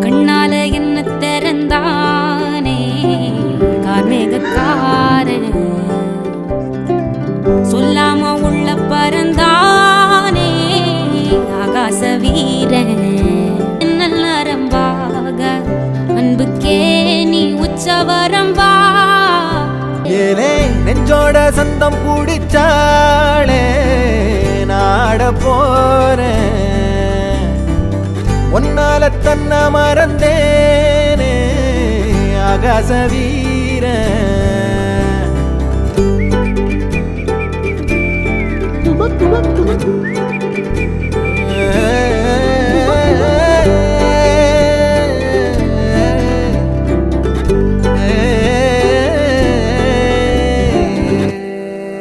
கண்ணால என்ன திறந்தானே கார்மேகக்காரன் சொல்லாம உள்ள பறந்தானே ஆகாச வீரன் நல்லரம்பாக அன்புக்கே நீ உச்சவரம்பா ஏலே நெஞ்சோட சந்தம் பிடிச்சாளே நாட போறேன் ஒன்னால தன்ன மறந்தேனே ஆகாச வீரன்